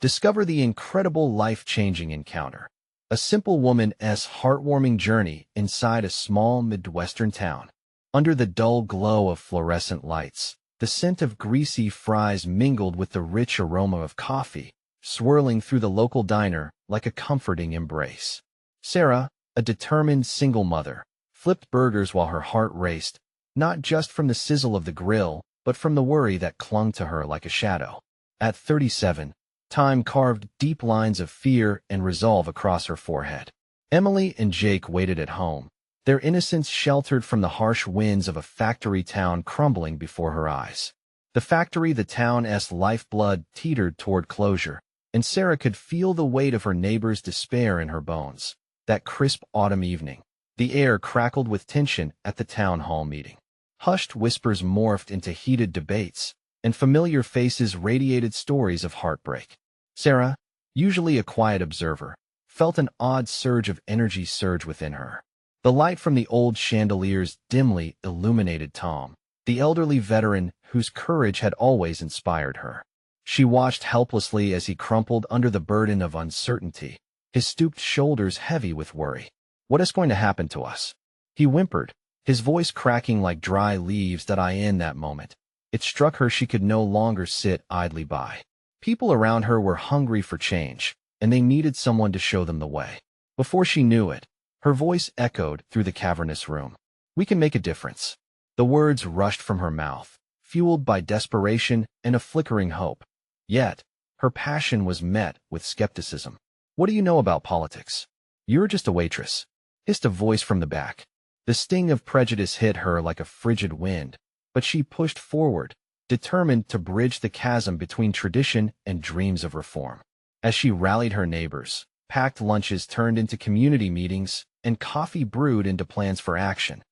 Discover the incredible life-changing encounter. A simple woman's heartwarming journey inside a small Midwestern town. Under the dull glow of fluorescent lights, the scent of greasy fries mingled with the rich aroma of coffee, swirling through the local diner like a comforting embrace. Sarah, a determined single mother, flipped burgers while her heart raced, not just from the sizzle of the grill, but from the worry that clung to her like a shadow. At 37, time carved deep lines of fear and resolve across her forehead. Emily and Jake waited at home, their innocence sheltered from the harsh winds of a factory town crumbling before her eyes. The factory, the town's lifeblood, teetered toward closure, and Sarah could feel the weight of her neighbor's despair in her bones. That crisp autumn evening, the air crackled with tension at the town hall meeting. Hushed whispers morphed into heated debates, and familiar faces radiated stories of heartbreak. Sarah, usually a quiet observer, felt an odd surge of energy surge within her. The light from the old chandeliers dimly illuminated Tom, the elderly veteran whose courage had always inspired her. She watched helplessly as he crumpled under the burden of uncertainty, his stooped shoulders heavy with worry. "What is going to happen to us?" he whimpered, his voice cracking like dry leaves. In that moment, it struck her she could no longer sit idly by. People around her were hungry for change, and they needed someone to show them the way. Before she knew it, her voice echoed through the cavernous room. "We can make a difference." The words rushed from her mouth, fueled by desperation and a flickering hope. Yet, her passion was met with skepticism. "What do you know about politics? You're just a waitress," hissed a voice from the back. The sting of prejudice hit her like a frigid wind, but she pushed forward, determined to bridge the chasm between tradition and dreams of reform. As she rallied her neighbors, packed lunches turned into community meetings, and coffee brewed into plans for action.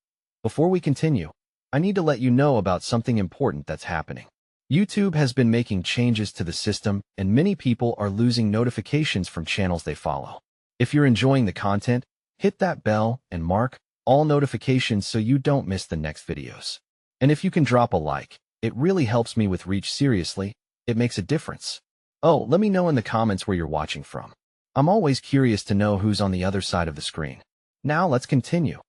Before we continue, I need to let you know about something important that's happening. YouTube has been making changes to the system, and many people are losing notifications from channels they follow. If you're enjoying the content, hit that bell and mark all notifications so you don't miss the next videos. And if you can drop a like, it really helps me with reach. Seriously, it makes a difference. Oh, let me know in the comments where you're watching from. I'm always curious to know who's on the other side of the screen. Now let's continue.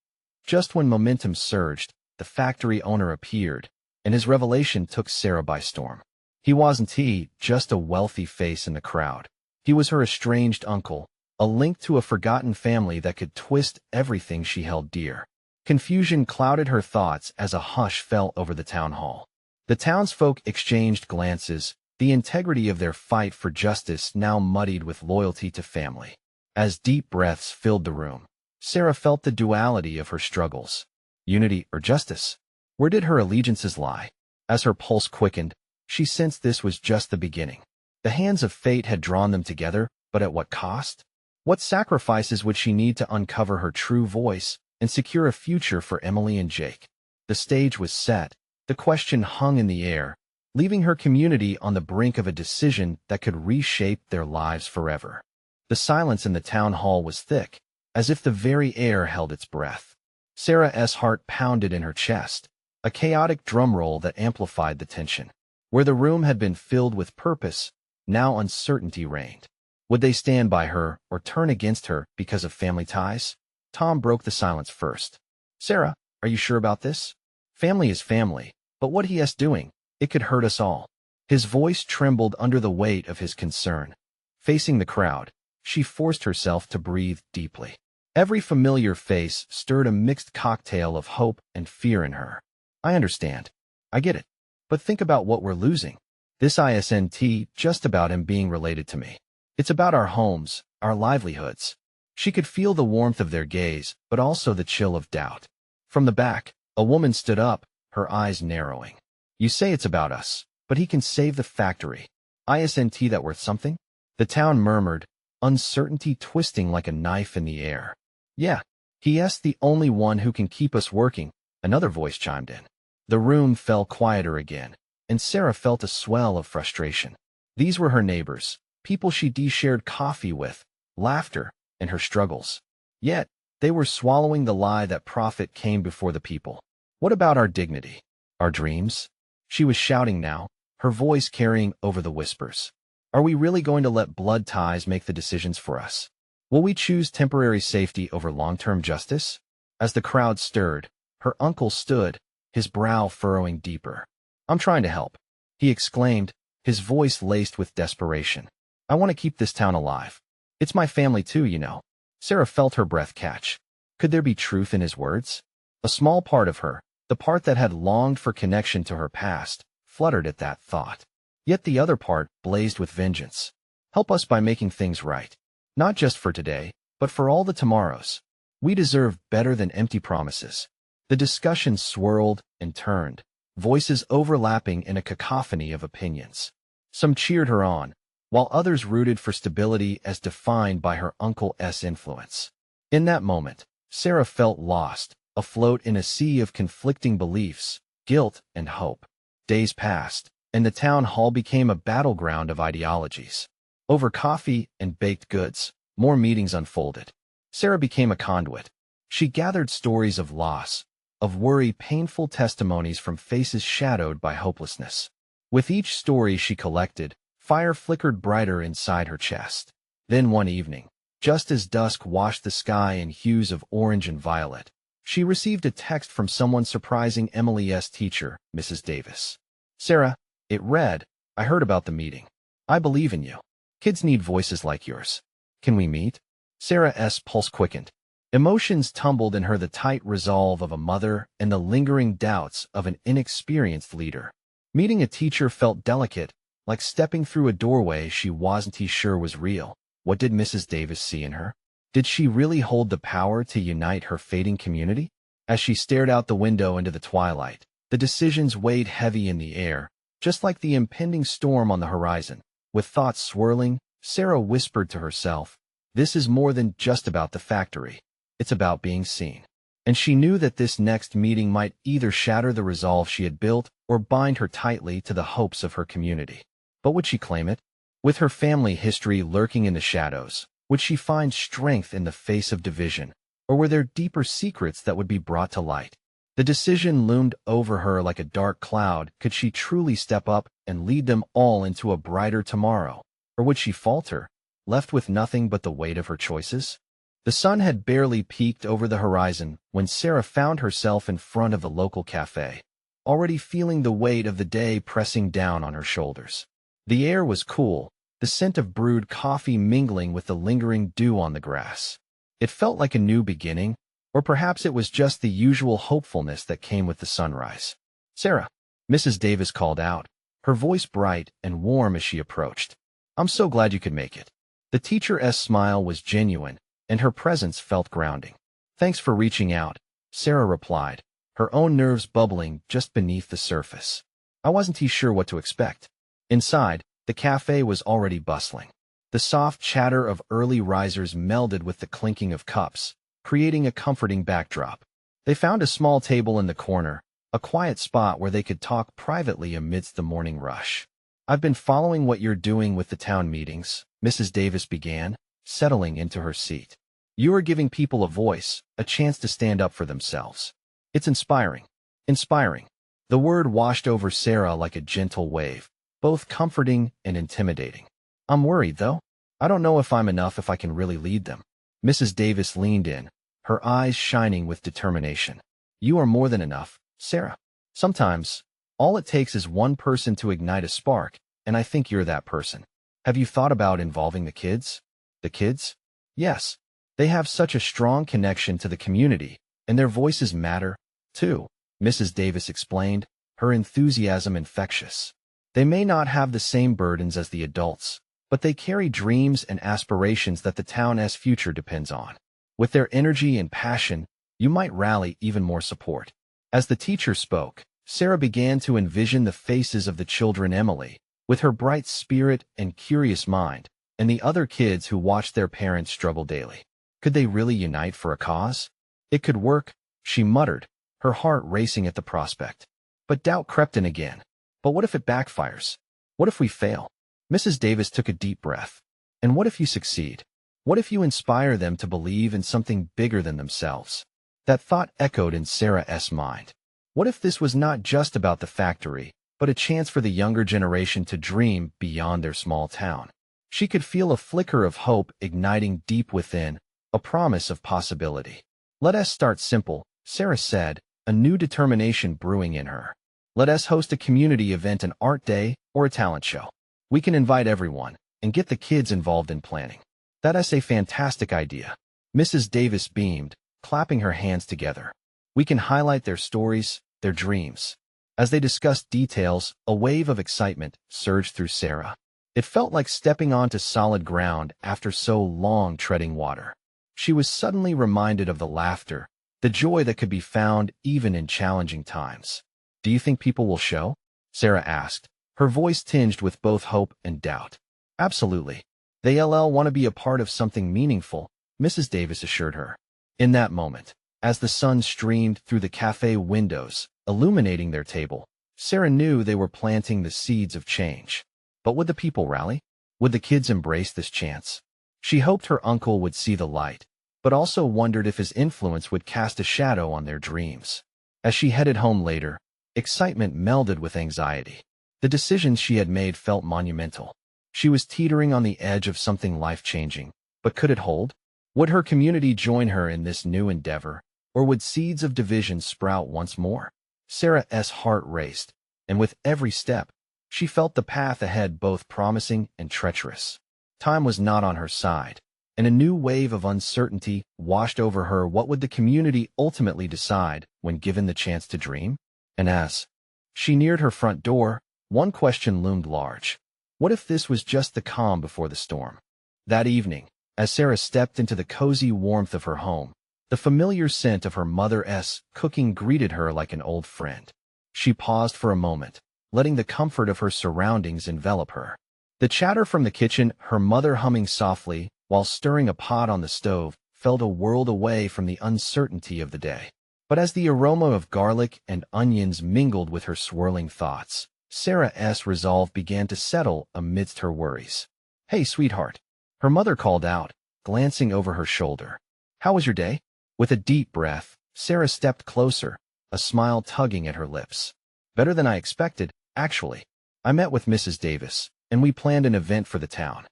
Just when momentum surged, the factory owner appeared, and his revelation took Sarah by storm. He wasn't just a wealthy face in the crowd. He was her estranged uncle, a link to a forgotten family that could twist everything she held dear. Confusion clouded her thoughts as a hush fell over the town hall. The townsfolk exchanged glances, the integrity of their fight for justice now muddied with loyalty to family. As deep breaths filled the room, Sarah felt the duality of her struggles. Unity or justice? Where did her allegiances lie? As her pulse quickened, she sensed this was just the beginning. The hands of fate had drawn them together, but at what cost? What sacrifices would she need to uncover her true voice and secure a future for Emily and Jake? The stage was set, the question hung in the air, leaving her community on the brink of a decision that could reshape their lives forever. The silence in the town hall was thick, as if the very air held its breath. Sarah's heart pounded in her chest, a chaotic drumroll that amplified the tension. Where the room had been filled with purpose, now uncertainty reigned. Would they stand by her or turn against her because of family ties? Tom broke the silence first. "Sarah, are you sure about this? Family is family, but what he's doing, it could hurt us all." His voice trembled under the weight of his concern. Facing the crowd, she forced herself to breathe deeply. Every familiar face stirred a mixed cocktail of hope and fear in her. "I understand. I get it. But think about what we're losing. This isn't just about him being related to me. It's about our homes, our livelihoods." She could feel the warmth of their gaze, but also the chill of doubt. From the back, a woman stood up, her eyes narrowing. "You say it's about us, but he can save the factory. Isn't that worth something?" The town murmured, uncertainty twisting like a knife in the air. "Yeah, he's the only one who can keep us working," another voice chimed in. The room fell quieter again, and Sarah felt a swell of frustration. These were her neighbors, people she'd shared coffee with, laughter, and her struggles. Yet, they were swallowing the lie that profit came before the people. "What about our dignity? Our dreams?" She was shouting now, her voice carrying over the whispers. Are we really going to let blood ties make the decisions for us? Will we choose temporary safety over long-term justice? As the crowd stirred, her uncle stood, his brow furrowing deeper. I'm trying to help, he exclaimed, his voice laced with desperation. I want to keep this town alive. It's my family too, you know. Sarah felt her breath catch. Could there be truth in his words? A small part of her, the part that had longed for connection to her past, fluttered at that thought. Yet the other part blazed with vengeance. Help us by making things right. Not just for today, but for all the tomorrows. We deserve better than empty promises. The discussion swirled and turned, voices overlapping in a cacophony of opinions. Some cheered her on, while others rooted for stability as defined by her uncle's influence. In that moment, Sarah felt lost, afloat in a sea of conflicting beliefs, guilt, and hope. Days passed, and the town hall became a battleground of ideologies. Over coffee and baked goods, more meetings unfolded. Sarah became a conduit. She gathered stories of loss, of worry, painful testimonies from faces shadowed by hopelessness. With each story she collected, fire flickered brighter inside her chest. Then one evening, just as dusk washed the sky in hues of orange and violet, she received a text from someone surprising Emily's teacher, Mrs. Davis. Sarah, it read, I heard about the meeting. I believe in you. Kids need voices like yours. Can we meet? Sarah's pulse quickened. Emotions tumbled in her, the tight resolve of a mother and the lingering doubts of an inexperienced leader. Meeting a teacher felt delicate, like stepping through a doorway she wasn't sure was real. What did Mrs. Davis see in her? Did she really hold the power to unite her fading community? As she stared out the window into the twilight, the decisions weighed heavy in the air, just like the impending storm on the horizon. With thoughts swirling, Sarah whispered to herself, this is more than just about the factory. It's about being seen. And she knew that this next meeting might either shatter the resolve she had built or bind her tightly to the hopes of her community. But would she claim it? With her family history lurking in the shadows, would she find strength in the face of division, or were there deeper secrets that would be brought to light? The decision loomed over her like a dark cloud. Could she truly step up and lead them all into a brighter tomorrow? Or would she falter, left with nothing but the weight of her choices? The sun had barely peeked over the horizon when Sarah found herself in front of the local cafe, already feeling the weight of the day pressing down on her shoulders. The air was cool, the scent of brewed coffee mingling with the lingering dew on the grass. It felt like a new beginning, or perhaps it was just the usual hopefulness that came with the sunrise. Sarah, Mrs. Davis called out, her voice bright and warm as she approached. I'm so glad you could make it. The teacher's smile was genuine, and her presence felt grounding. Thanks for reaching out, Sarah replied, her own nerves bubbling just beneath the surface. I wasn't sure what to expect. Inside, the cafe was already bustling. The soft chatter of early risers melded with the clinking of cups, creating a comforting backdrop. They found a small table in the corner, a quiet spot where they could talk privately amidst the morning rush. I've been following what you're doing with the town meetings, Mrs. Davis began, settling into her seat. You are giving people a voice, a chance to stand up for themselves. It's inspiring. Inspiring. The word washed over Sarah like a gentle wave, both comforting and intimidating. I'm worried, though. I don't know if I'm enough, if I can really lead them. Mrs. Davis leaned in, her eyes shining with determination. You are more than enough, Sarah. Sometimes, all it takes is one person to ignite a spark, and I think you're that person. Have you thought about involving the kids? The kids? Yes. They have such a strong connection to the community, and their voices matter, too, Mrs. Davis explained, her enthusiasm infectious. They may not have the same burdens as the adults, but they carry dreams and aspirations that the town's future depends on. With their energy and passion, you might rally even more support. As the teacher spoke, Sarah began to envision the faces of the children, Emily, with her bright spirit and curious mind, and the other kids who watched their parents struggle daily. Could they really unite for a cause? It could work, she muttered, her heart racing at the prospect. But doubt crept in again. But what if it backfires? What if we fail? Mrs. Davis took a deep breath. And what if you succeed? What if you inspire them to believe in something bigger than themselves? That thought echoed in Sarah's mind. What if this was not just about the factory, but a chance for the younger generation to dream beyond their small town. She could feel a flicker of hope igniting deep within, a promise of possibility. "Let us start simple," Sarah said, a new determination brewing in her. "Let us host a community event, an art day, or a talent show. We can invite everyone and get the kids involved in planning." "That's a fantastic idea." Mrs. Davis beamed, clapping her hands together. "We can highlight their stories, their dreams." As they discussed details, a wave of excitement surged through Sarah. It felt like stepping onto solid ground after so long treading water. She was suddenly reminded of the laughter, the joy that could be found even in challenging times. "Do you think people will show?" Sarah asked, her voice tinged with both hope and doubt. "Absolutely. They'll want to be a part of something meaningful," Mrs. Davis assured her. In that moment, as the sun streamed through the cafe windows, illuminating their table, Sarah knew they were planting the seeds of change. But would the people rally? Would the kids embrace this chance? She hoped her uncle would see the light, but also wondered if his influence would cast a shadow on their dreams. As she headed home later, excitement melded with anxiety. The decisions she had made felt monumental. She was teetering on the edge of something life-changing, but could it hold? Would her community join her in this new endeavor, or would seeds of division sprout once more? Sarah's heart raced, and with every step, she felt the path ahead both promising and treacherous. Time was not on her side, and a new wave of uncertainty washed over her. What would the community ultimately decide when given the chance to dream? And as she neared her front door, one question loomed large. What if this was just the calm before the storm? That evening, as Sarah stepped into the cozy warmth of her home, the familiar scent of her mother's cooking greeted her like an old friend. She paused for a moment, letting the comfort of her surroundings envelop her. The chatter from the kitchen, her mother humming softly while stirring a pot on the stove, felt a world away from the uncertainty of the day. But as the aroma of garlic and onions mingled with her swirling thoughts, Sarah's resolve began to settle amidst her worries. "Hey, sweetheart," her mother called out, glancing over her shoulder. "How was your day?" With a deep breath, Sarah stepped closer, a smile tugging at her lips. "Better than I expected, actually. I met with Mrs. Davis, and we planned an event for the town."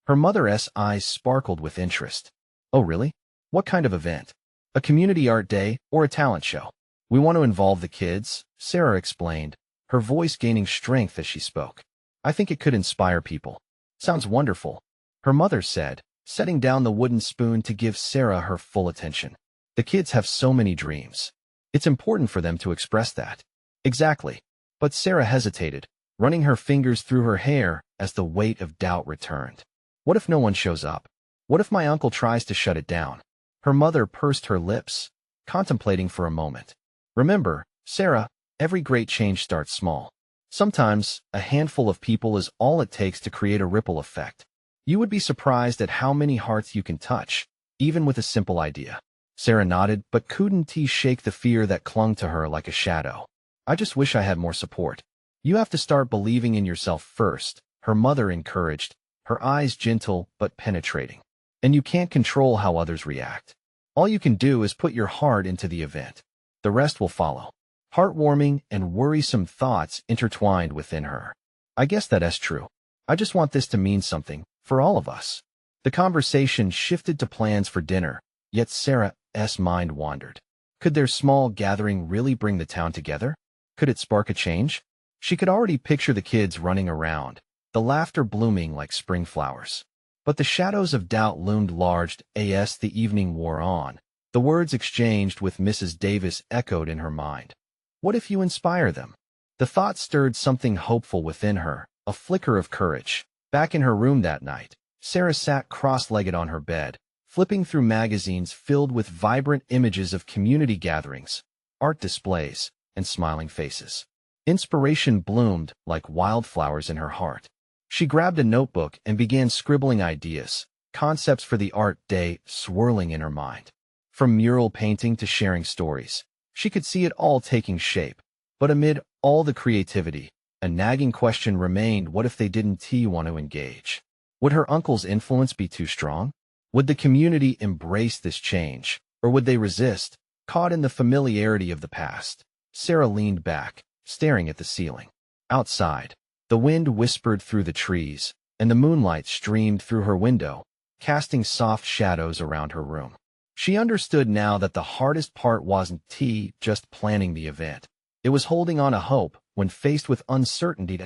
Her mother's eyes sparkled with interest. "Oh, really? What kind of event? A community art day or a talent show?" "We want to involve the kids," Sarah explained, her voice gaining strength as she spoke. "I think it could inspire people." "Sounds wonderful," her mother said, setting down the wooden spoon to give Sarah her full attention. "The kids have so many dreams. It's important for them to express that." "Exactly." But Sarah hesitated, running her fingers through her hair as the weight of doubt returned. "What if no one shows up? What if my uncle tries to shut it down?" Her mother pursed her lips, contemplating for a moment. "Remember, Sarah, every great change starts small. Sometimes, a handful of people is all it takes to create a ripple effect. You would be surprised at how many hearts you can touch, even with a simple idea." Sarah nodded, but couldn't shake the fear that clung to her like a shadow. "I just wish I had more support." "You have to start believing in yourself first," her mother encouraged, her eyes gentle but penetrating. "And you can't control how others react. All you can do is put your heart into the event. The rest will follow." Heartwarming and worrisome thoughts intertwined within her. "I guess that's true. I just want this to mean something, for all of us." The conversation shifted to plans for dinner, yet Sarah's mind wandered. Could their small gathering really bring the town together? Could it spark a change? She could already picture the kids running around, the laughter blooming like spring flowers. But the shadows of doubt loomed large as the evening wore on. The words exchanged with Mrs. Davis echoed in her mind. "What if you inspire them?" The thought stirred something hopeful within her, a flicker of courage. Back in her room that night, Sarah sat cross-legged on her bed, flipping through magazines filled with vibrant images of community gatherings, art displays, and smiling faces. Inspiration bloomed like wildflowers in her heart. She grabbed a notebook and began scribbling ideas, concepts for the art day swirling in her mind. From mural painting to sharing stories, she could see it all taking shape. But amid all the creativity, a nagging question remained: what if they didn't want to engage? Would her uncle's influence be too strong? Would the community embrace this change, or would they resist, caught in the familiarity of the past? Sarah leaned back, staring at the ceiling. Outside, the wind whispered through the trees, and the moonlight streamed through her window, casting soft shadows around her room. She understood now that the hardest part wasn't just planning the event. It was holding on to hope. When faced with uncertainty,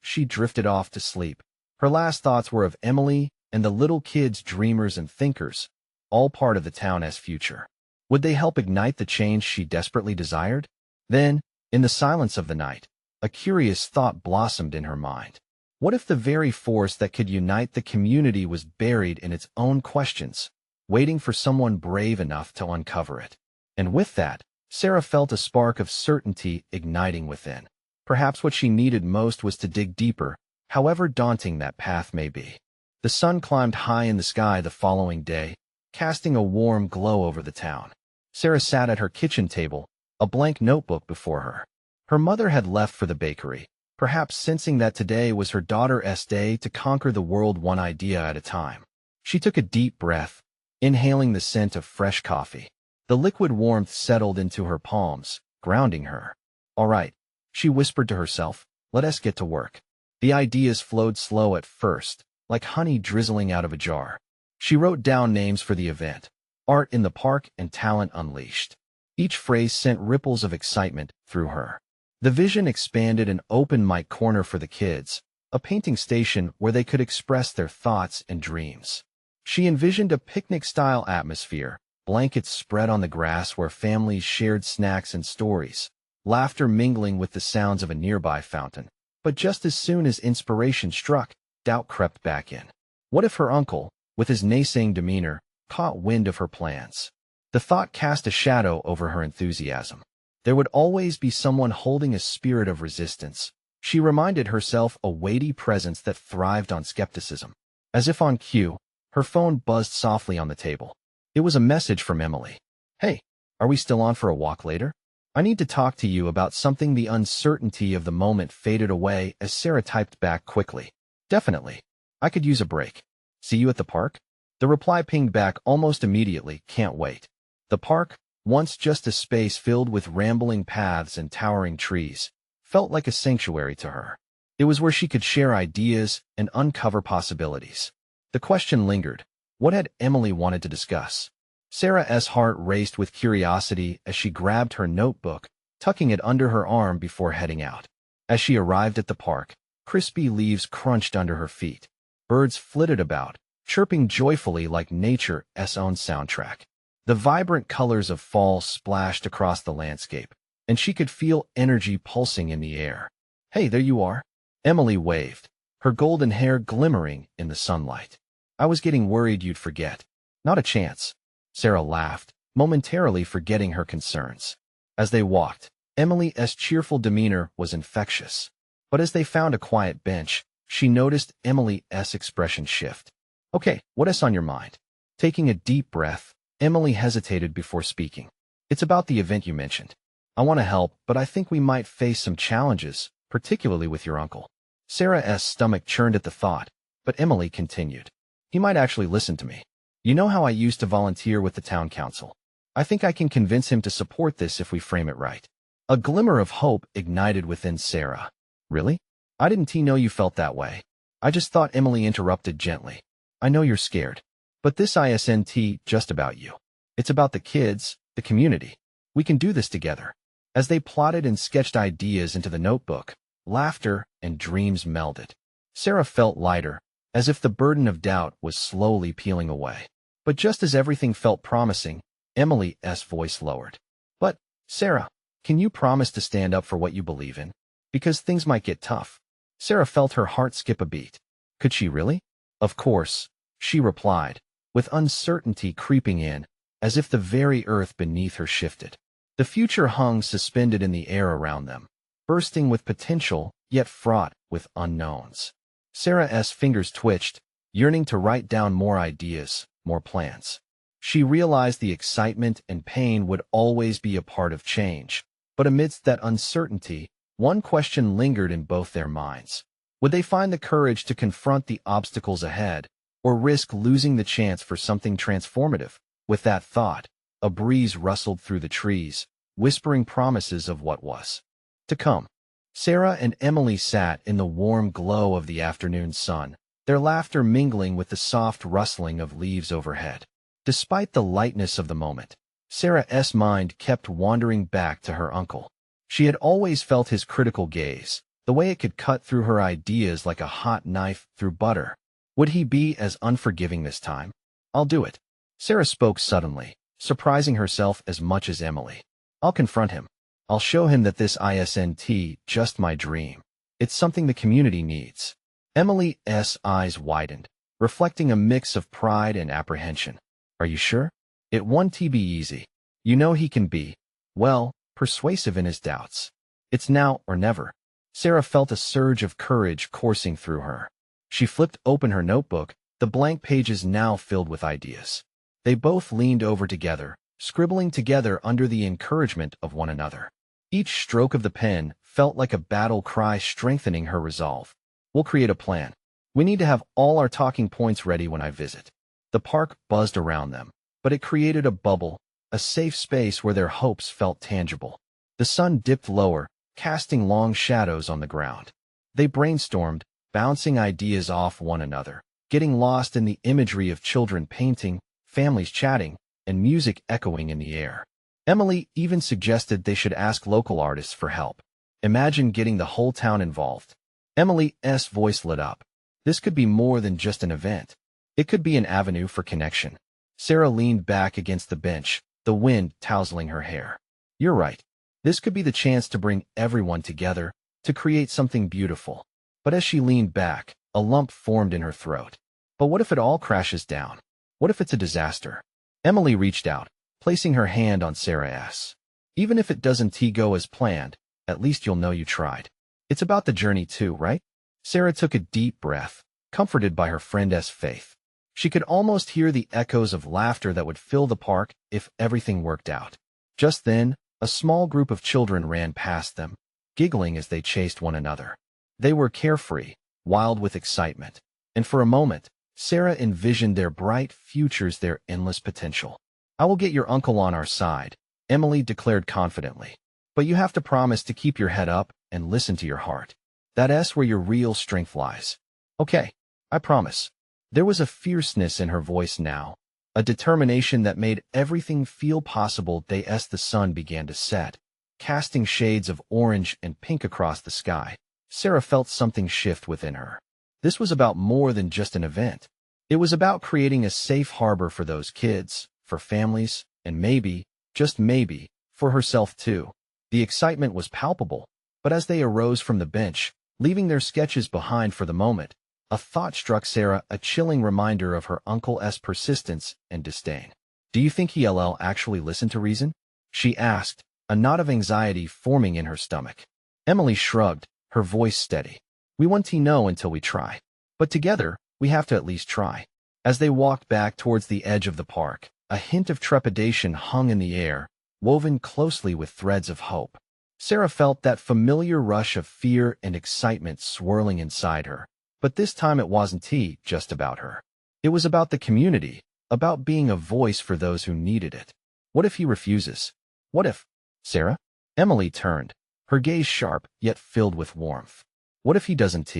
she drifted off to sleep. Her last thoughts were of Emily and the little kids, dreamers and thinkers, all part of the town's future. Would they help ignite the change she desperately desired? Then, in the silence of the night, a curious thought blossomed in her mind. What if the very force that could unite the community was buried in its own questions, waiting for someone brave enough to uncover it? And with that, Sarah felt a spark of certainty igniting within. Perhaps what she needed most was to dig deeper, however daunting that path may be. The sun climbed high in the sky the following day, casting a warm glow over the town. Sarah sat at her kitchen table, a blank notebook before her. Her mother had left for the bakery, perhaps sensing that today was her daughter's day to conquer the world one idea at a time. She took a deep breath, inhaling the scent of fresh coffee. The liquid warmth settled into her palms, grounding her. "All right," she whispered to herself, "let us get to work." The ideas flowed slow at first, like honey drizzling out of a jar. She wrote down names for the event: Art in the Park and Talent Unleashed. Each phrase sent ripples of excitement through her. The vision expanded: an open mic corner for the kids, a painting station where they could express their thoughts and dreams. She envisioned a picnic-style atmosphere, blankets spread on the grass where families shared snacks and stories, laughter mingling with the sounds of a nearby fountain. But just as soon as inspiration struck, doubt crept back in. What if her uncle, with his naysaying demeanor, caught wind of her plans? The thought cast a shadow over her enthusiasm. There would always be someone holding a spirit of resistance. She reminded herself, a weighty presence that thrived on skepticism. As if on cue, her phone buzzed softly on the table. It was a message from Emily. "Hey, are we still on for a walk later? I need to talk to you about something." The uncertainty of the moment faded away as Sarah typed back quickly. "Definitely. I could use a break. See you at the park?" The reply pinged back almost immediately. "Can't wait." The park, once just a space filled with rambling paths and towering trees, felt like a sanctuary to her. It was where she could share ideas and uncover possibilities. The question lingered: what had Emily wanted to discuss? Sarah's heart raced with curiosity as she grabbed her notebook, tucking it under her arm before heading out. As she arrived at the park, crispy leaves crunched under her feet. Birds flitted about, chirping joyfully like nature's own soundtrack. The vibrant colors of fall splashed across the landscape, and she could feel energy pulsing in the air. "Hey, there you are." Emily waved, her golden hair glimmering in the sunlight. "I was getting worried you'd forget." "Not a chance." Sarah laughed, momentarily forgetting her concerns. As they walked, Emily's cheerful demeanor was infectious. But as they found a quiet bench, she noticed Emily's expression shift. "Okay, what is on your mind?" Taking a deep breath, Emily hesitated before speaking. "It's about the event you mentioned. I want to help, but I think we might face some challenges, particularly with your uncle." Sarah's stomach churned at the thought, but Emily continued. "He might actually listen to me. You know how I used to volunteer with the town council. I think I can convince him to support this if we frame it right." A glimmer of hope ignited within Sarah. "Really? I didn't know you felt that way." "I just thought," Emily interrupted gently. "I know you're scared. But this isn't just about you. It's about the kids, the community. We can do this together." As they plotted and sketched ideas into the notebook, laughter and dreams melded. Sarah felt lighter, as if the burden of doubt was slowly peeling away. But just as everything felt promising, Emily's voice lowered. "But, Sarah, can you promise to stand up for what you believe in? Because things might get tough." Sarah felt her heart skip a beat. Could she really? "Of course," she replied, with uncertainty creeping in, as if the very earth beneath her shifted. The future hung suspended in the air around them, bursting with potential, yet fraught with unknowns. Sarah's fingers twitched, yearning to write down more ideas, more plans. She realized the excitement and pain would always be a part of change, but amidst that uncertainty, one question lingered in both their minds. Would they find the courage to confront the obstacles ahead, or risk losing the chance for something transformative? With that thought, a breeze rustled through the trees, whispering promises of what was to come. Sarah and Emily sat in the warm glow of the afternoon sun, their laughter mingling with the soft rustling of leaves overhead. Despite the lightness of the moment, Sarah's mind kept wandering back to her uncle. She had always felt his critical gaze, the way it could cut through her ideas like a hot knife through butter. Would he be as unforgiving this time? "I'll do it." Sarah spoke suddenly, surprising herself as much as Emily. "I'll confront him. I'll show him that this isn't just my dream. It's something the community needs." Emily's eyes widened, reflecting a mix of pride and apprehension. "Are you sure? It won't be easy. You know he can be, well, persuasive in his doubts. It's now or never." Sarah felt a surge of courage coursing through her. She flipped open her notebook, the blank pages now filled with ideas. They both leaned over together, scribbling together under the encouragement of one another. Each stroke of the pen felt like a battle cry strengthening her resolve. "We'll create a plan. We need to have all our talking points ready when I visit." The park buzzed around them, but it created a bubble, a safe space where their hopes felt tangible. The sun dipped lower, casting long shadows on the ground. They brainstormed, bouncing ideas off one another, getting lost in the imagery of children painting, families chatting, and music echoing in the air. Emily even suggested they should ask local artists for help. Imagine getting the whole town involved. Emily's voice lit up. This could be more than just an event. It could be an avenue for connection. Sarah leaned back against the bench, the wind tousling her hair. "You're right. This could be the chance to bring everyone together, to create something beautiful." But as she leaned back, a lump formed in her throat. But what if it all crashes down? What if it's a disaster? Emily reached out, placing her hand on Sarah's. "Even if it doesn't go as planned, at least you'll know you tried. It's about the journey too, right?" Sarah took a deep breath, comforted by her friend's faith. She could almost hear the echoes of laughter that would fill the park if everything worked out. Just then, a small group of children ran past them, giggling as they chased one another. They were carefree, wild with excitement, and for a moment, Sarah envisioned their bright futures, their endless potential. "I will get your uncle on our side," Emily declared confidently. "But you have to promise to keep your head up and listen to your heart. That's where your real strength lies." "Okay, I promise." There was a fierceness in her voice now, a determination that made everything feel possible. As the sun began to set, casting shades of orange and pink across the sky, Sarah felt something shift within her. This was about more than just an event. It was about creating a safe harbor for those kids, for families, and maybe, just maybe, for herself too. The excitement was palpable, but as they arose from the bench, leaving their sketches behind for the moment, a thought struck Sarah, a chilling reminder of her uncle's persistence and disdain. "Do you think he'll actually listen to reason?" she asked, a knot of anxiety forming in her stomach. Emily shrugged, her voice steady. "We won't know until we try. But together, we have to at least try." As they walked back towards the edge of the park, a hint of trepidation hung in the air, woven closely with threads of hope. Sarah felt that familiar rush of fear and excitement swirling inside her. But this time it wasn't just about her. It was about the community, about being a voice for those who needed it. What if he refuses? What if... "Sarah?" Emily turned, her gaze sharp yet filled with warmth. "What if he doesn't?"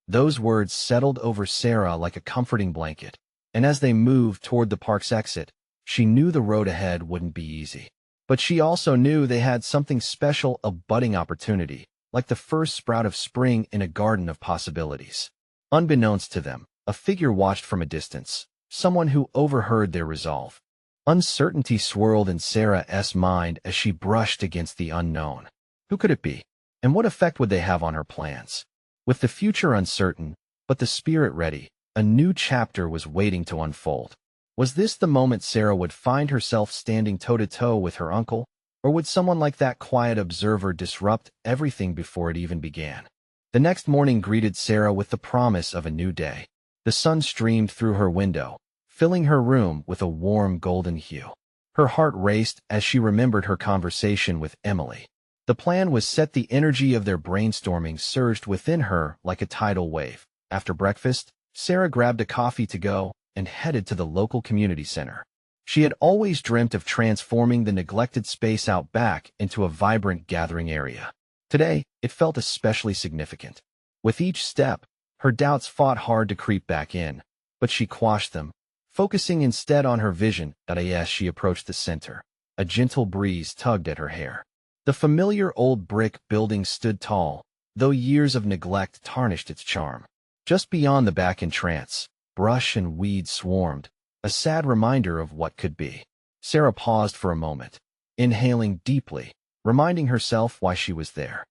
Those words settled over Sarah like a comforting blanket, and as they moved toward the park's exit, she knew the road ahead wouldn't be easy. But she also knew they had something special, a budding opportunity, like the first sprout of spring in a garden of possibilities. Unbeknownst to them, a figure watched from a distance, someone who overheard their resolve. Uncertainty swirled in Sarah's mind as she brushed against the unknown. Who could it be? And what effect would they have on her plans? With the future uncertain, but the spirit ready, a new chapter was waiting to unfold. Was this the moment Sarah would find herself standing toe-to-toe with her uncle, or would someone like that quiet observer disrupt everything before it even began? The next morning greeted Sarah with the promise of a new day. The sun streamed through her window, filling her room with a warm golden hue. Her heart raced as she remembered her conversation with Emily. The plan was set. The energy of their brainstorming surged within her like a tidal wave. After breakfast, Sarah grabbed a coffee to go and headed to the local community center. She had always dreamt of transforming the neglected space out back into a vibrant gathering area. Today, it felt especially significant. With each step, her doubts fought hard to creep back in, but she quashed them, focusing instead on her vision. As she approached the center, a gentle breeze tugged at her hair. The familiar old brick building stood tall, though years of neglect tarnished its charm. Just beyond the back entrance, brush and weeds swarmed, a sad reminder of what could be. Sarah paused for a moment, inhaling deeply, reminding herself why she was there.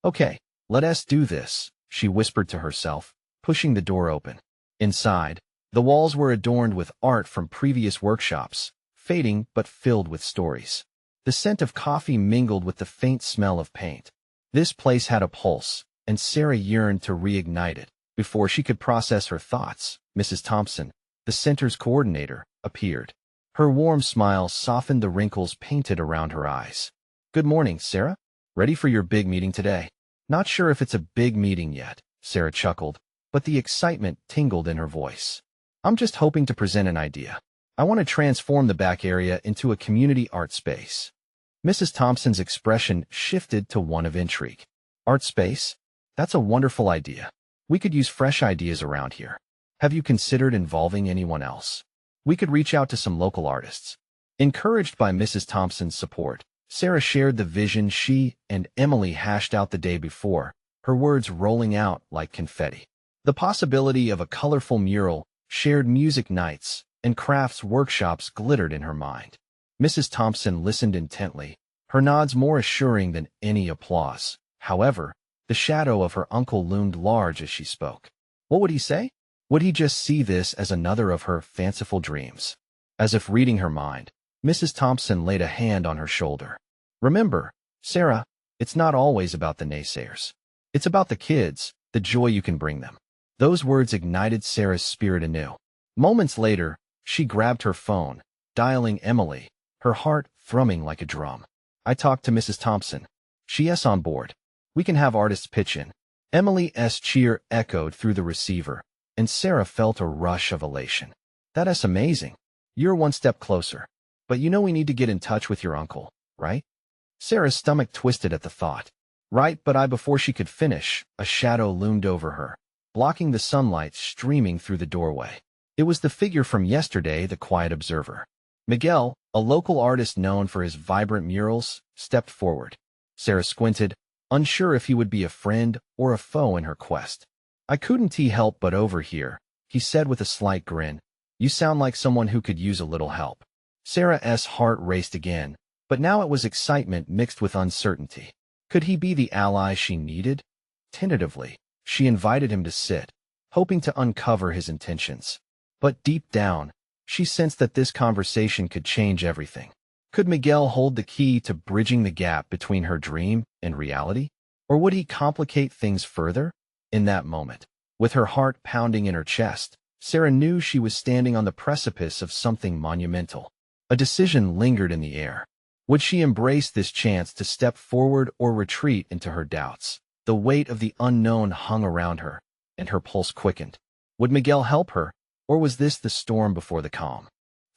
"Okay, let us do this," she whispered to herself, pushing the door open. Inside, the walls were adorned with art from previous workshops, fading but filled with stories. The scent of coffee mingled with the faint smell of paint. This place had a pulse, and Sarah yearned to reignite it. Before she could process her thoughts, Mrs. Thompson, the center's coordinator, appeared. Her warm smile softened the wrinkles painted around her eyes. "Good morning, Sarah. Ready for your big meeting today?" "Not sure if it's a big meeting yet," Sarah chuckled, but the excitement tingled in her voice. "I'm just hoping to present an idea. I want to transform the back area into a community art space." Mrs. Thompson's expression shifted to one of intrigue. "Art space? That's a wonderful idea. We could use fresh ideas around here. Have you considered involving anyone else? We could reach out to some local artists." Encouraged by Mrs. Thompson's support, Sarah shared the vision she and Emily hashed out the day before, her words rolling out like confetti. The possibility of a colorful mural, shared music nights, and crafts workshops glittered in her mind. Mrs. Thompson listened intently, her nods more assuring than any applause. However, the shadow of her uncle loomed large as she spoke. What would he say? Would he just see this as another of her fanciful dreams? As if reading her mind, Mrs. Thompson laid a hand on her shoulder. "Remember, Sarah, it's not always about the naysayers. It's about the kids, the joy you can bring them." Those words ignited Sarah's spirit anew. Moments later, she grabbed her phone, dialing Emily, her heart thrumming like a drum. "I talked to Mrs. Thompson. She's on board. We can have artists pitch in." Emily's cheer echoed through the receiver, and Sarah felt a rush of elation. "That's amazing. You're one step closer. But you know we need to get in touch with your uncle, right?" Sarah's stomach twisted at the thought. Right, but before she could finish, a shadow loomed over her, blocking the sunlight streaming through the doorway. It was the figure from yesterday, the quiet observer. Miguel, a local artist known for his vibrant murals, stepped forward. Sarah squinted, unsure if he would be a friend or a foe in her quest. "I couldn't help but overhear," he said with a slight grin. "You sound like someone who could use a little help." Sarah's heart raced again, but now it was excitement mixed with uncertainty. Could he be the ally she needed? Tentatively, she invited him to sit, hoping to uncover his intentions. But deep down, she sensed that this conversation could change everything. Could Miguel hold the key to bridging the gap between her dream and reality? Or would he complicate things further? In that moment, with her heart pounding in her chest, Sarah knew she was standing on the precipice of something monumental. A decision lingered in the air. Would she embrace this chance to step forward or retreat into her doubts? The weight of the unknown hung around her, and her pulse quickened. Would Miguel help her, or was this the storm before the calm?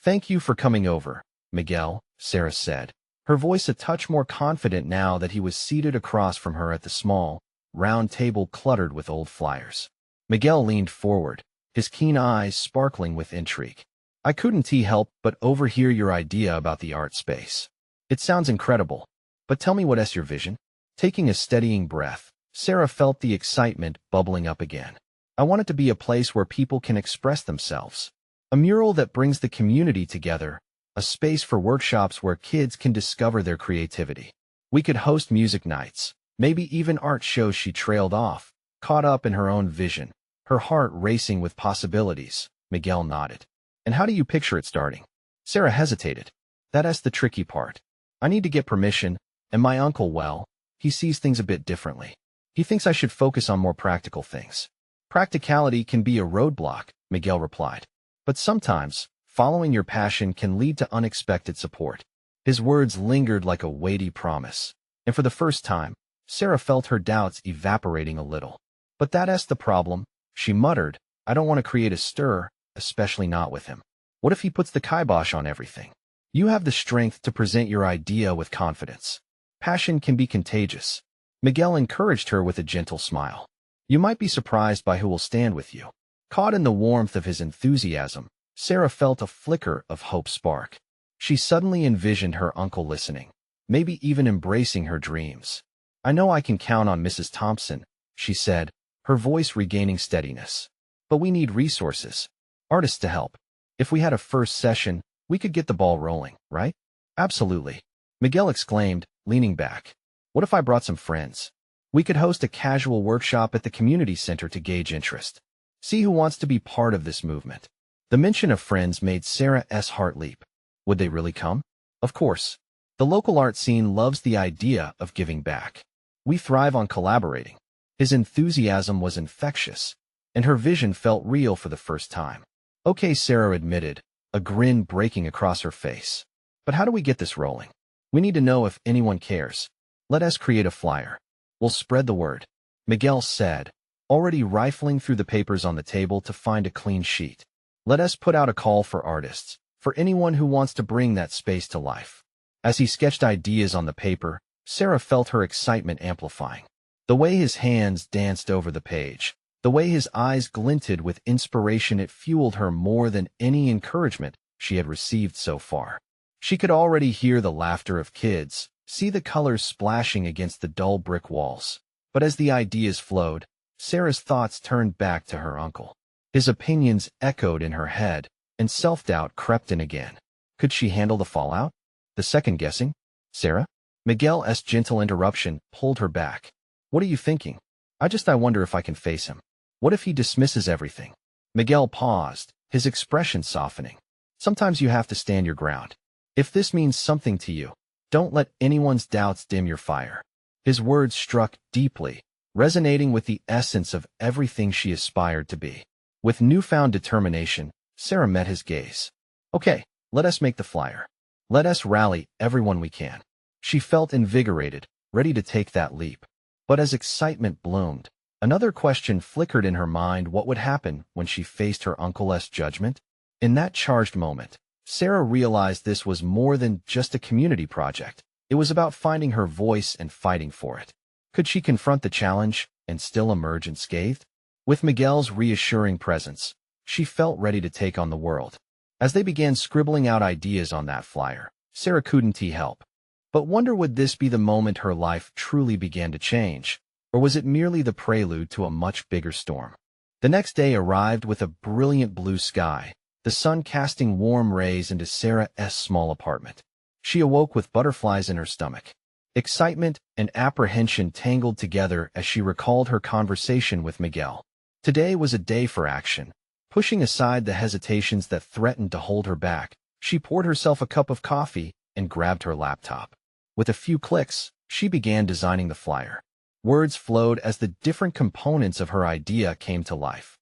"Thank you for coming over, Miguel," Sarah said, her voice a touch more confident now that he was seated across from her at the small, round table cluttered with old flyers. Miguel leaned forward, his keen eyes sparkling with intrigue. "I couldn't help but overhear your idea about the art space. It sounds incredible, but tell me what's your vision?" Taking a steadying breath, Sarah felt the excitement bubbling up again. "I want it to be a place where people can express themselves. A mural that brings the community together, a space for workshops where kids can discover their creativity. We could host music nights, maybe even art shows." She trailed off, caught up in her own vision, her heart racing with possibilities. Miguel nodded. "And how do you picture it starting?" Sarah hesitated. "That's the tricky part. I need to get permission, and my uncle, well, he sees things a bit differently. He thinks I should focus on more practical things." "Practicality can be a roadblock," Miguel replied. "But sometimes, following your passion can lead to unexpected support." His words lingered like a weighty promise, and for the first time, Sarah felt her doubts evaporating a little. "But that's the problem," she muttered. "I don't want to create a stir, especially not with him. What if he puts the kibosh on everything?" "You have the strength to present your idea with confidence. Passion can be contagious. Miguel encouraged her with a gentle smile. You might be surprised by who will stand with you. Caught in the warmth of his enthusiasm, Sarah felt a flicker of hope spark. She suddenly envisioned her uncle listening, maybe even embracing her dreams. I know I can count on Mrs. Thompson, she said, her voice regaining steadiness. But we need resources, artists to help. If we had a first session, we could get the ball rolling, right? Absolutely, Miguel exclaimed, leaning back. What if I brought some friends? We could host a casual workshop at the community center to gauge interest. See who wants to be part of this movement. The mention of friends made Sarah's heart leap. Would they really come? Of course. The local art scene loves the idea of giving back. We thrive on collaborating. His enthusiasm was infectious, and her vision felt real for the first time. Okay, Sarah admitted, a grin breaking across her face. But how do we get this rolling? We need to know if anyone cares. Let us create a flyer. We'll spread the word, Miguel said, already rifling through the papers on the table to find a clean sheet. Let us put out a call for artists, for anyone who wants to bring that space to life. As he sketched ideas on the paper, Sarah felt her excitement amplifying. The way his hands danced over the page, the way his eyes glinted with inspiration, it fueled her more than any encouragement she had received so far. She could already hear the laughter of kids, see the colors splashing against the dull brick walls. But as the ideas flowed, Sarah's thoughts turned back to her uncle. His opinions echoed in her head, and self-doubt crept in again. Could she handle the fallout? The second-guessing? Sarah? Miguel's gentle interruption pulled her back. What are you thinking? I wonder if I can face him. What if he dismisses everything? Miguel paused, his expression softening. Sometimes you have to stand your ground. If this means something to you, don't let anyone's doubts dim your fire. His words struck deeply, resonating with the essence of everything she aspired to be. With newfound determination, Sarah met his gaze. Okay, let us make the flyer. Let us rally everyone we can. She felt invigorated, ready to take that leap. But as excitement bloomed, another question flickered in her mind: what would happen when she faced her uncle's judgment? In that charged moment, Sarah realized this was more than just a community project. It was about finding her voice and fighting for it. Could she confront the challenge and still emerge unscathed? With Miguel's reassuring presence, she felt ready to take on the world. As they began scribbling out ideas on that flyer, Sarah couldn't help but wonder, would this be the moment her life truly began to change, or was it merely the prelude to a much bigger storm? The next day arrived with a brilliant blue sky, the sun casting warm rays into Sarah's small apartment. She awoke with butterflies in her stomach. Excitement and apprehension tangled together as she recalled her conversation with Miguel. Today was a day for action. Pushing aside the hesitations that threatened to hold her back, she poured herself a cup of coffee and grabbed her laptop. With a few clicks, she began designing the flyer. Words flowed as the different components of her idea came to life.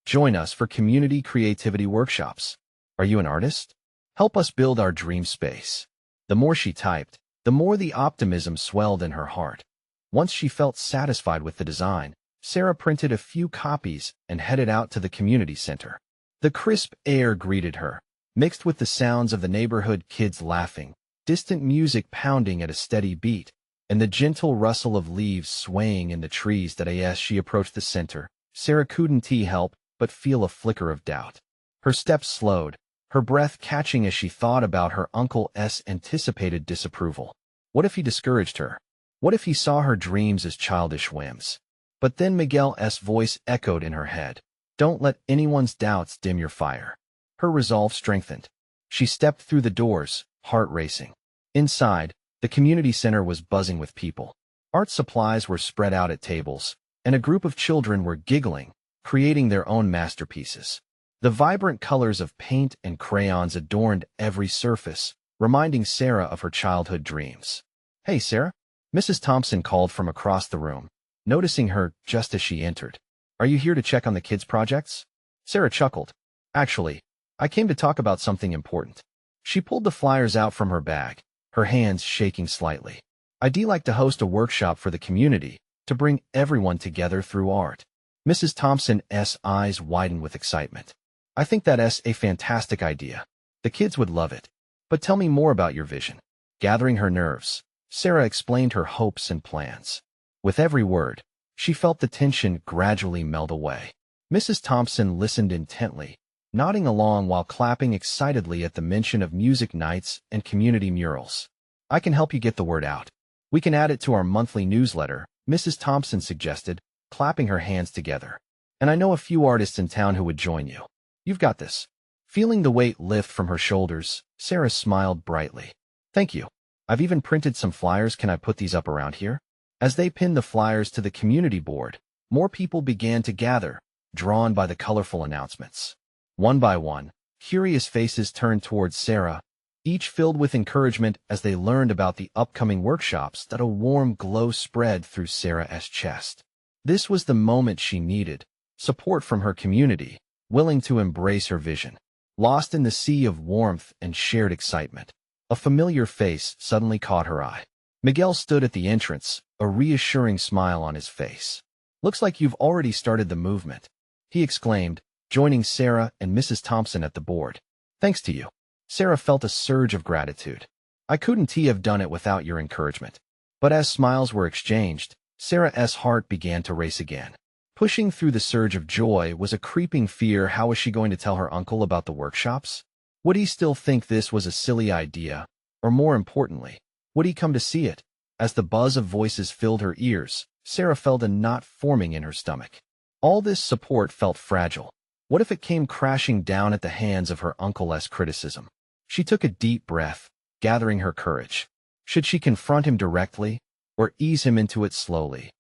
Join us for community creativity workshops. Are you an artist? Help us build our dream space. The more she typed, the more the optimism swelled in her heart. Once she felt satisfied with the design, Sarah printed a few copies and headed out to the community center. The crisp air greeted her, mixed with the sounds of the neighborhood kids laughing, distant music pounding at a steady beat, and the gentle rustle of leaves swaying in the trees. As she approached the center, Sarah couldn't help but feel a flicker of doubt. Her steps slowed, her breath catching as she thought about her uncle's anticipated disapproval. What if he discouraged her? What if he saw her dreams as childish whims? But then Miguel's voice echoed in her head. Don't let anyone's doubts dim your fire. Her resolve strengthened. She stepped through the doors, heart racing. Inside, the community center was buzzing with people. Art supplies were spread out at tables, and a group of children were giggling, creating their own masterpieces. The vibrant colors of paint and crayons adorned every surface, reminding Sarah of her childhood dreams. Hey, Sarah? Mrs. Thompson called from across the room, noticing her just as she entered. Are you here to check on the kids' projects? Sarah chuckled. Actually, I came to talk about something important. She pulled the flyers out from her bag, her hands shaking slightly. I'd like to host a workshop for the community, to bring everyone together through art. Mrs. Thompson's eyes widened with excitement. I think that's a fantastic idea. The kids would love it. But tell me more about your vision. Gathering her nerves, Sarah explained her hopes and plans. With every word, she felt the tension gradually melt away. Mrs. Thompson listened intently, nodding along while clapping excitedly at the mention of music nights and community murals. "I can help you get the word out. We can add it to our monthly newsletter," Mrs. Thompson suggested, clapping her hands together. "And I know a few artists in town who would join you. You've got this." Feeling the weight lift from her shoulders, Sarah smiled brightly. "Thank you. I've even printed some flyers. Can I put these up around here?" As they pinned the flyers to the community board, more people began to gather, drawn by the colorful announcements. One by one, curious faces turned towards Sarah, each filled with encouragement as they learned about the upcoming workshops. That a warm glow spread through Sarah's chest. This was the moment she needed, support from her community, willing to embrace her vision. Lost in the sea of warmth and shared excitement, a familiar face suddenly caught her eye. Miguel stood at the entrance, a reassuring smile on his face. "Looks like you've already started the movement," he exclaimed, joining Sarah and Mrs. Thompson at the board. "Thanks to you." Sarah felt a surge of gratitude. "I couldn't have done it without your encouragement." But as smiles were exchanged, Sarah's heart began to race again. Pushing through the surge of joy was a creeping fear. How was she going to tell her uncle about the workshops? Would he still think this was a silly idea? Or more importantly, would he come to see it? As the buzz of voices filled her ears, Sarah felt a knot forming in her stomach. All this support felt fragile. What if it came crashing down at the hands of her uncle's criticism? She took a deep breath, gathering her courage. Should she confront him directly, or ease him into it slowly?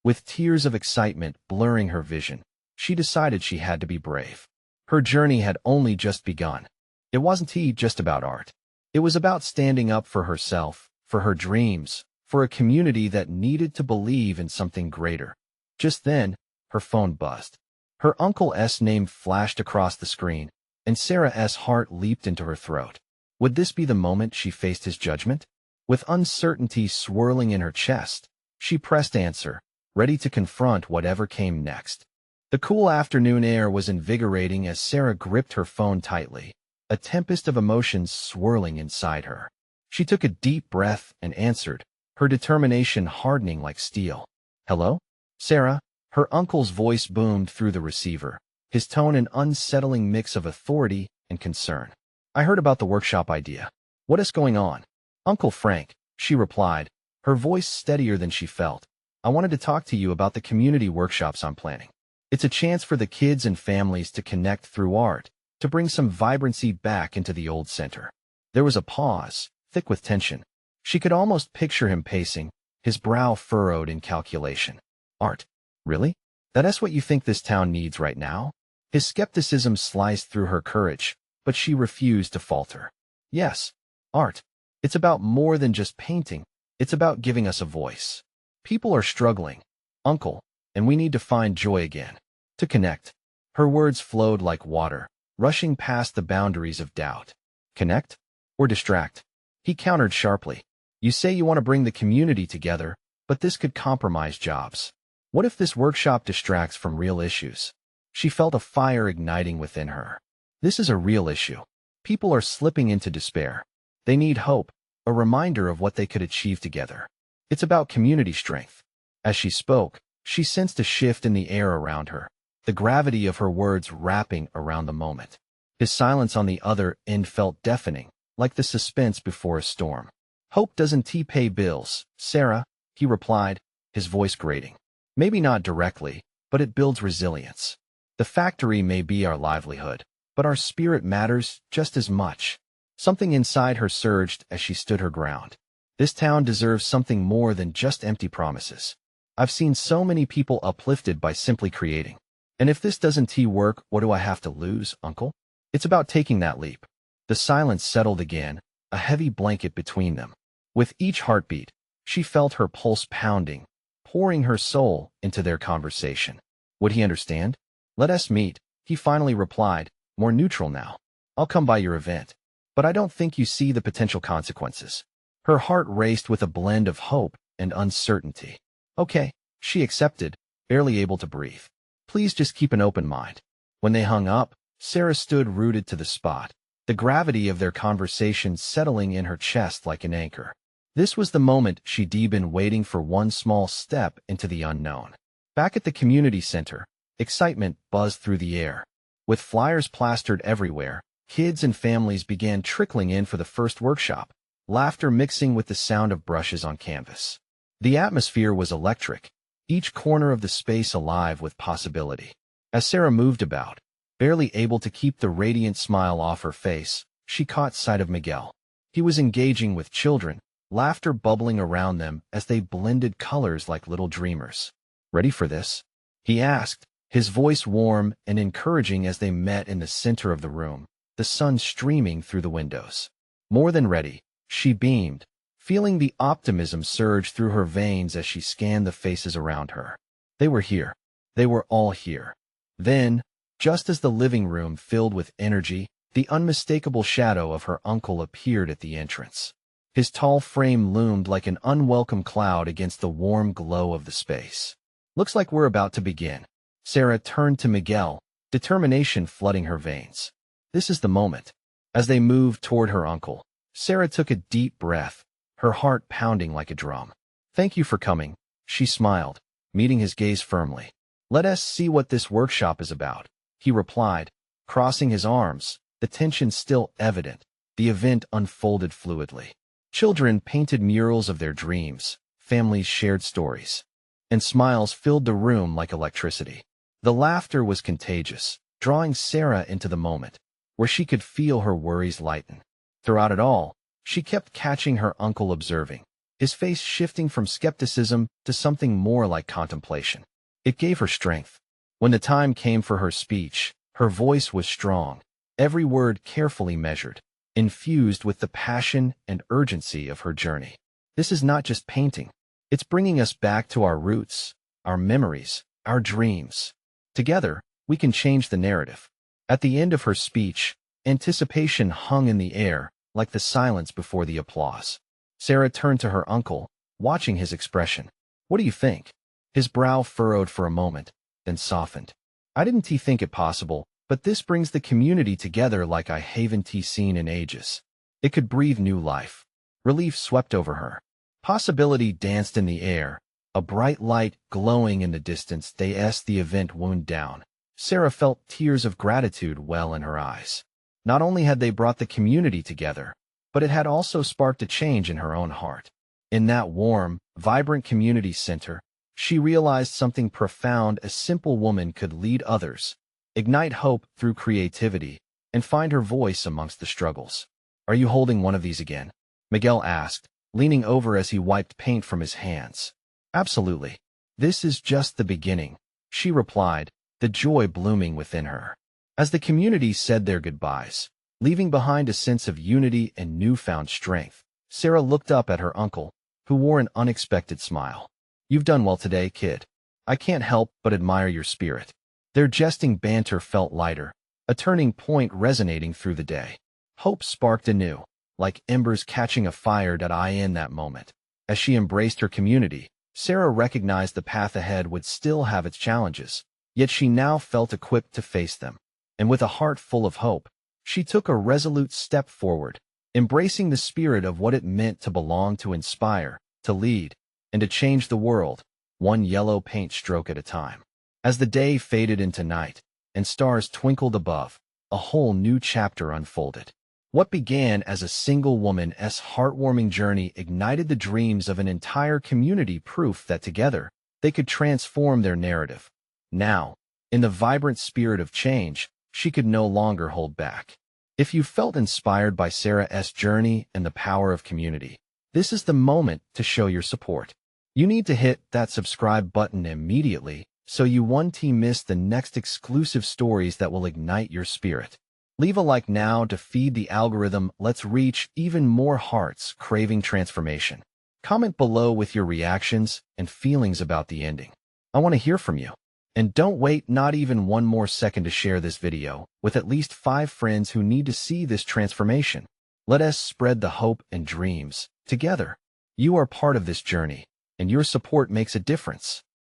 With tears of excitement blurring her vision, she decided she had to be brave. Her journey had only just begun. It wasn't just about art. It was about standing up for herself, for her dreams, for a community that needed to believe in something greater. Just then, her phone buzzed. Her uncle's name flashed across the screen, and Sarah's heart leaped into her throat. Would this be the moment she faced his judgment? With uncertainty swirling in her chest, she pressed answer, ready to confront whatever came next. The cool afternoon air was invigorating as Sarah gripped her phone tightly, a tempest of emotions swirling inside her. She took a deep breath and answered, her determination hardening like steel. "Hello? Sarah?" Her uncle's voice boomed through the receiver, his tone an unsettling mix of authority and concern. "I heard about the workshop idea. What is going on?" "Uncle Frank," she replied, her voice steadier than she felt. "I wanted to talk to you about the community workshops I'm planning. It's a chance for the kids and families to connect through art, to bring some vibrancy back into the old center." There was a pause, thick with tension. She could almost picture him pacing, his brow furrowed in calculation. "Art? Really? That's what you think this town needs right now?" His skepticism sliced through her courage, but she refused to falter. "Yes, art. It's about more than just painting. It's about giving us a voice. People are struggling, Uncle, and we need to find joy again. To connect." Her words flowed like water, rushing past the boundaries of doubt. "Connect? Or distract?" He countered sharply. "You say you want to bring the community together, but this could compromise jobs. What if this workshop distracts from real issues?" She felt a fire igniting within her. This is a real issue. People are slipping into despair. They need hope, a reminder of what they could achieve together. It's about community strength. As she spoke, she sensed a shift in the air around her, the gravity of her words wrapping around the moment. His silence on the other end felt deafening, like the suspense before a storm. "Hope doesn't pay bills, Sarah," he replied, his voice grating. "Maybe not directly, but it builds resilience. The factory may be our livelihood, but our spirit matters just as much." Something inside her surged as she stood her ground. This town deserves something more than just empty promises. I've seen so many people uplifted by simply creating. And if this doesn't work, what do I have to lose, Uncle? It's about taking that leap. The silence settled again, a heavy blanket between them. With each heartbeat, she felt her pulse pounding, pouring her soul into their conversation. Would he understand? "Let us meet," he finally replied, more neutral now. "I'll come by your event. But I don't think you see the potential consequences." Her heart raced with a blend of hope and uncertainty. "Okay," she accepted, barely able to breathe. "Please just keep an open mind." When they hung up, Sarah stood rooted to the spot, the gravity of their conversation settling in her chest like an anchor. This was the moment she'd been waiting for, one small step into the unknown. Back at the community center, excitement buzzed through the air. With flyers plastered everywhere, kids and families began trickling in for the first workshop, laughter mixing with the sound of brushes on canvas. The atmosphere was electric, each corner of the space alive with possibility. As Sarah moved about, barely able to keep the radiant smile off her face, she caught sight of Miguel. He was engaging with children, laughter bubbling around them as they blended colors like little dreamers. "Ready for this?" he asked, his voice warm and encouraging as they met in the center of the room, the sun streaming through the windows. More than ready, she beamed, feeling the optimism surge through her veins as she scanned the faces around her. They were here. They were all here. Then, just as the living room filled with energy, the unmistakable shadow of her uncle appeared at the entrance. His tall frame loomed like an unwelcome cloud against the warm glow of the space. "Looks like we're about to begin." Sarah turned to Miguel, determination flooding her veins. This is the moment. As they moved toward her uncle, Sarah took a deep breath, her heart pounding like a drum. "Thank you for coming," she smiled, meeting his gaze firmly. "Let us see what this workshop is about," he replied, crossing his arms, the tension still evident. The event unfolded fluidly. Children painted murals of their dreams, families shared stories, and smiles filled the room like electricity. The laughter was contagious, drawing Sarah into the moment, where she could feel her worries lighten. Throughout it all, she kept catching her uncle observing, his face shifting from skepticism to something more like contemplation. It gave her strength. When the time came for her speech, her voice was strong, every word carefully measured, infused with the passion and urgency of her journey. This is not just painting. It's bringing us back to our roots, our memories, our dreams. Together, we can change the narrative. At the end of her speech, anticipation hung in the air, like the silence before the applause. Sarah turned to her uncle, watching his expression. "What do you think?" His brow furrowed for a moment, then softened. "I didn't think it possible, but this brings the community together like I haven't seen in ages." It could breathe new life. Relief swept over her. Possibility danced in the air, a bright light glowing in the distance. The event wound down. Sarah felt tears of gratitude well in her eyes. Not only had they brought the community together, but it had also sparked a change in her own heart. In that warm, vibrant community center, she realized something profound. A simple woman could lead others, ignite hope through creativity, and find her voice amongst the struggles. "Are you holding one of these again?" Miguel asked, leaning over as he wiped paint from his hands. "Absolutely. This is just the beginning," she replied, the joy blooming within her. As the community said their goodbyes, leaving behind a sense of unity and newfound strength, Sarah looked up at her uncle, who wore an unexpected smile. "You've done well today, kid. I can't help but admire your spirit." Their jesting banter felt lighter, a turning point resonating through the day. Hope sparked anew, like embers catching a fire. In that moment, as she embraced her community, Sarah recognized the path ahead would still have its challenges, yet she now felt equipped to face them. And with a heart full of hope, she took a resolute step forward, embracing the spirit of what it meant to belong, to inspire, to lead, and to change the world, one yellow paint stroke at a time. As the day faded into night, and stars twinkled above, a whole new chapter unfolded. What began as a single woman's heartwarming journey ignited the dreams of an entire community, proof that together, they could transform their narrative. Now, in the vibrant spirit of change, she could no longer hold back. If you felt inspired by Sarah's journey and the power of community, this is the moment to show your support. You need to hit that subscribe button immediately so you won't miss the next exclusive stories that will ignite your spirit. Leave a like now to feed the algorithm. Let's reach even more hearts craving transformation. Comment below with your reactions and feelings about the ending. I want to hear from you. And don't wait not even one more second to share this video with at least 5 friends who need to see this transformation. Let us spread the hope and dreams together. You are part of this journey, and your support makes a difference.